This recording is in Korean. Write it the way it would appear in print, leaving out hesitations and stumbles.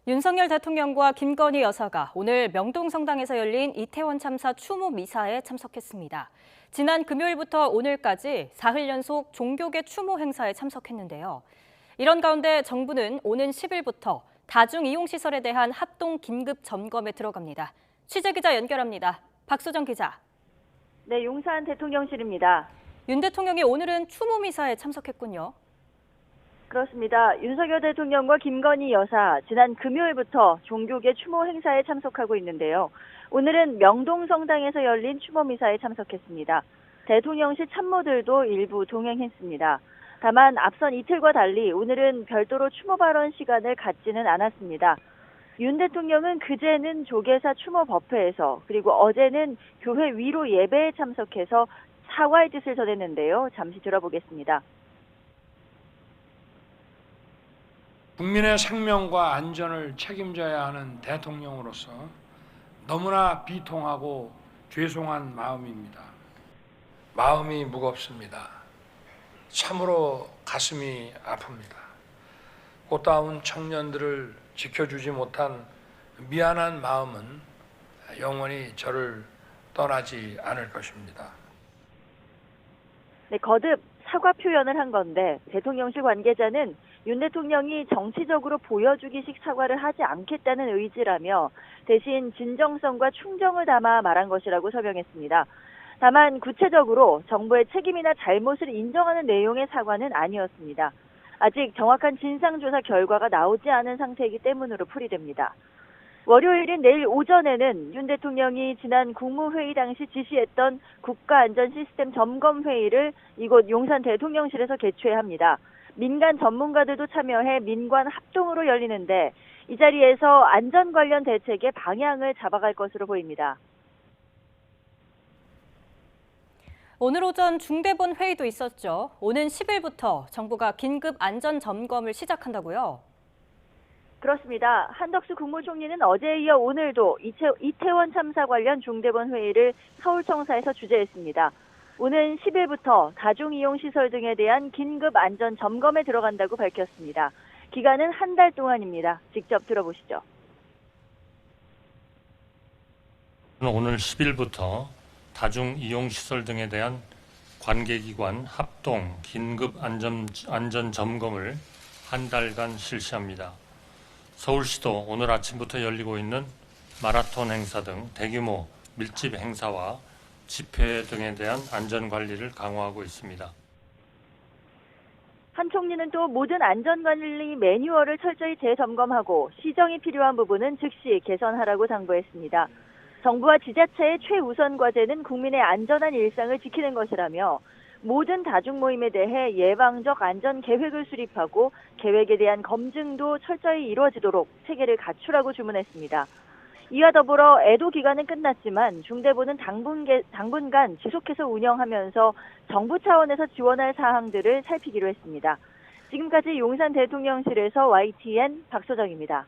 윤석열 대통령과 김건희 여사가 오늘 명동성당에서 열린 이태원 참사 추모 미사에 참석했습니다. 지난 금요일부터 오늘까지 사흘 연속 종교계 추모 행사에 참석했는데요. 이런 가운데 정부는 오는 10일부터 다중이용시설에 대한 합동 긴급 점검에 들어갑니다. 취재기자 연결합니다. 박수정 기자. 네, 용산 대통령실입니다. 윤 대통령이 오늘은 추모 미사에 참석했군요. 그렇습니다. 윤석열 대통령과 김건희 여사 지난 금요일부터 종교계 추모 행사에 참석하고 있는데요. 오늘은 명동성당에서 열린 추모 미사에 참석했습니다. 대통령실 참모들도 일부 동행했습니다. 다만 앞선 이틀과 달리 오늘은 별도로 추모 발언 시간을 갖지는 않았습니다. 윤 대통령은 그제는 조계사 추모 법회에서 그리고 어제는 교회 위로 예배에 참석해서 사과의 뜻을 전했는데요. 잠시 들어보겠습니다. 국민의 생명과 안전을 책임져야 하는 대통령으로서 너무나 비통하고 죄송한 마음입니다. 마음이 무겁습니다. 참으로 가슴이 아픕니다. 꽃다운 청년들을 지켜주지 못한 미안한 마음은 영원히 저를 떠나지 않을 것입니다. 네, 거듭 사과 표현을 한 건데 대통령실 관계자는 윤 대통령이 정치적으로 보여주기식 사과를 하지 않겠다는 의지라며 대신 진정성과 충정을 담아 말한 것이라고 설명했습니다. 다만 구체적으로 정부의 책임이나 잘못을 인정하는 내용의 사과는 아니었습니다. 아직 정확한 진상조사 결과가 나오지 않은 상태이기 때문으로 풀이됩니다. 월요일인 내일 오전에는 윤 대통령이 지난 국무회의 당시 지시했던 국가안전시스템 점검회의를 이곳 용산 대통령실에서 개최합니다. 민간 전문가들도 참여해 민관 합동으로 열리는데 이 자리에서 안전 관련 대책의 방향을 잡아갈 것으로 보입니다. 오늘 오전 중대본 회의도 있었죠. 오는 10일부터 정부가 긴급 안전 점검을 시작한다고요? 그렇습니다. 한덕수 국무총리는 어제에 이어 오늘도 이태원 참사 관련 중대본 회의를 서울청사에서 주재했습니다. 오는 10일부터 다중이용시설 등에 대한 긴급 안전 점검에 들어간다고 밝혔습니다. 기간은 한 달 동안입니다. 직접 들어보시죠. 오늘 10일부터 다중이용시설 등에 대한 관계기관 합동 긴급 안전 점검을 한 달간 실시합니다. 서울시도 오늘 아침부터 열리고 있는 마라톤 행사 등 대규모 밀집 행사와 집회 등에 대한 안전관리를 강화하고 있습니다. 한 총리는 또 모든 안전관리 매뉴얼을 철저히 재점검하고 시정이 필요한 부분은 즉시 개선하라고 당부했습니다. 정부와 지자체의 최우선 과제는 국민의 안전한 일상을 지키는 것이라며 모든 다중모임에 대해 예방적 안전 계획을 수립하고 계획에 대한 검증도 철저히 이루어지도록 체계를 갖추라고 주문했습니다. 이와 더불어 애도 기간은 끝났지만 중대본은 당분간 지속해서 운영하면서 정부 차원에서 지원할 사항들을 살피기로 했습니다. 지금까지 용산 대통령실에서 YTN 박소정입니다.